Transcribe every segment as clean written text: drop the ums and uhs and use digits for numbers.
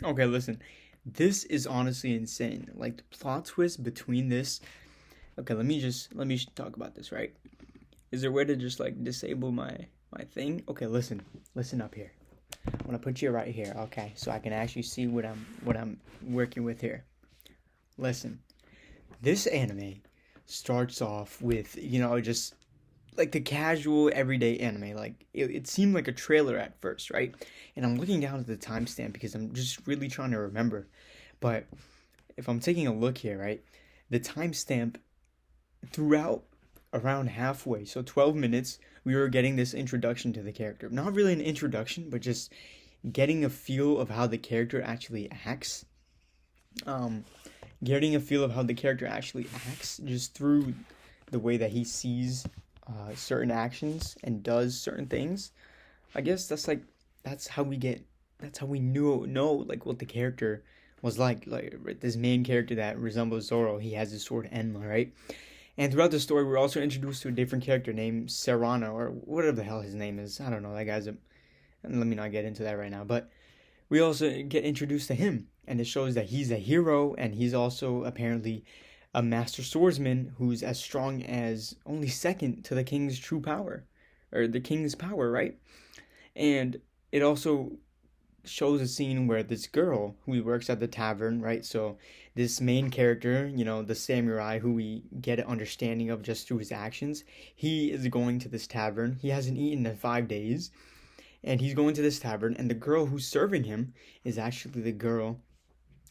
Okay, listen. This is honestly insane. Like the plot twist between this. Okay, let me talk about this, right? Is there a way to just like disable my thing? Okay, listen up here. I'm gonna put you right here, okay, so I can actually see what I'm working with here. Listen, this anime starts off with just like the casual everyday anime. Like it seemed like a trailer at first, right? And I'm looking down at the timestamp because I'm just really trying to remember. But if I'm taking a look here, right, the timestamp throughout around halfway, so 12 minutes, we were getting this introduction to the character. Not really an introduction, but just getting a feel of how the character actually acts. Um, Getting a feel of how the character actually acts just through the way that he sees certain actions and does certain things. I guess that's how we get that's how we know like what the character was like right, this main character that resembles Zoro. He has his sword Enma, right? And throughout the story, we're also introduced to a different character named Serrano, or whatever the hell his name is. I don't know. That guy's a. Let me not get into that right now. But we also get introduced to him, and it shows that he's a hero, and he's also apparently a master swordsman who's as strong as only second to the king's true power, or the king's power, right? And it also shows a scene where this girl who works at the tavern, right? So this main character, the samurai who we get an understanding of just through his actions, he is going to this tavern. He hasn't eaten in 5 days, and he's going to this tavern, and the girl who's serving him is actually the girl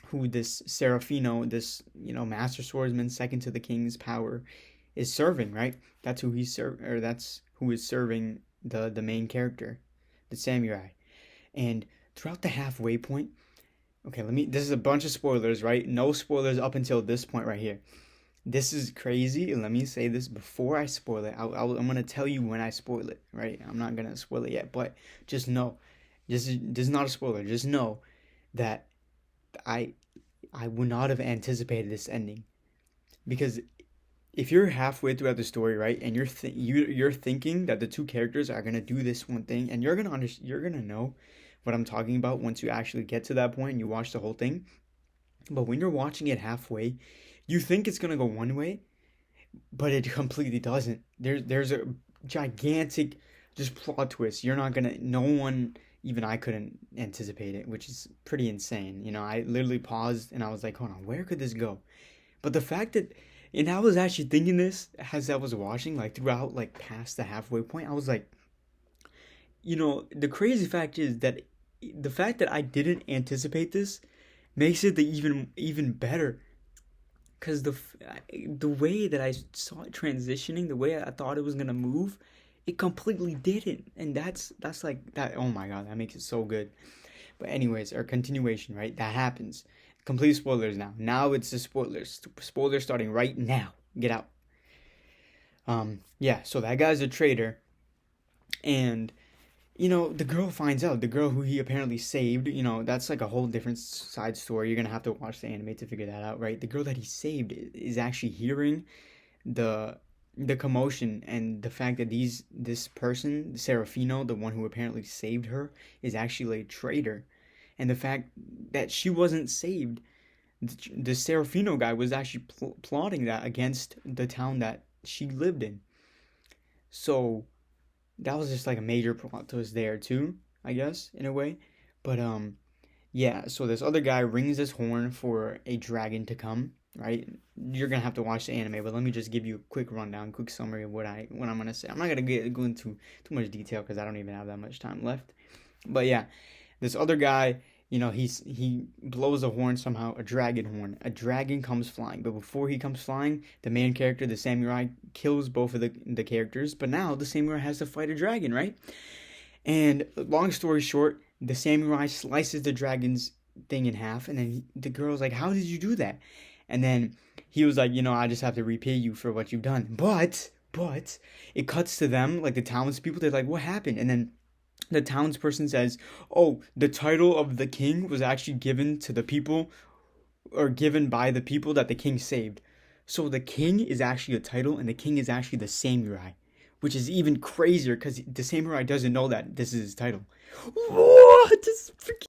who this Serafino, this master swordsman, second to the king's power, is serving. Right? That's who that's who is serving the main character, the samurai. And throughout the halfway point, okay, this is a bunch of spoilers, right? No spoilers up until this point right here. This is crazy, and let me say this before I spoil it. I'm gonna tell you when I spoil it, right? I'm not gonna spoil it yet, but just know, this is not a spoiler. Just know that I I would not have anticipated this ending, because if you're halfway throughout the story, right, and you're thinking that the two characters are gonna do this one thing, and you're gonna know what I'm talking about once you actually get to that point and you watch the whole thing. But when you're watching it halfway, you think it's gonna go one way, but it completely doesn't. There's a gigantic just plot twist. You're not gonna. No one, even I, couldn't anticipate it, which is pretty insane. I literally paused and I was like, hold on, where could this go? But the fact that, and I was actually thinking this as I was watching, like throughout, like past the halfway point, I was like, the crazy fact is that the fact that I didn't anticipate this makes it the even better, because the way that I saw it transitioning, the way I thought it was gonna move, it completely didn't, and that's like that. Oh my god, that makes it so good. But anyways, our continuation, right? That happens. Complete spoilers now. Now it's the spoilers. Spoilers starting right now. Get out. Yeah. So that guy's a traitor, and the girl finds out. The girl who he apparently saved, that's like a whole different side story. You're gonna have to watch the anime to figure that out, right? The girl that he saved is actually hearing the commotion, and the fact that this person, Serafino, the one who apparently saved her, is actually a traitor. And the fact that she wasn't saved, the Serafino guy was actually plotting that against the town that she lived in. So that was just like a major plot twist there too, I guess, in a way. But yeah, so this other guy rings his horn for a dragon to come, right? You're gonna have to watch the anime, but let me just give you a quick rundown, quick summary of what I'm gonna say. I'm not gonna go into too much detail because I don't even have that much time left. But yeah, this other guy, he blows a horn somehow, a dragon horn. A dragon comes flying, but before he comes flying, the main character, the samurai, kills both of the characters. But now the samurai has to fight a dragon, right? And long story short, the samurai slices the dragon's thing in half, and then the girl's like, "How did you do that?" And then he was like, "I just have to repay you for what you've done." But it cuts to them, like the townspeople. They're like, "What happened?" And then the townsperson says, "Oh, the title of the king was actually given to the people, or given by the people that the king saved." So the king is actually a title, and the king is actually the samurai, which is even crazier because the samurai doesn't know that this is his title. What? This is freaking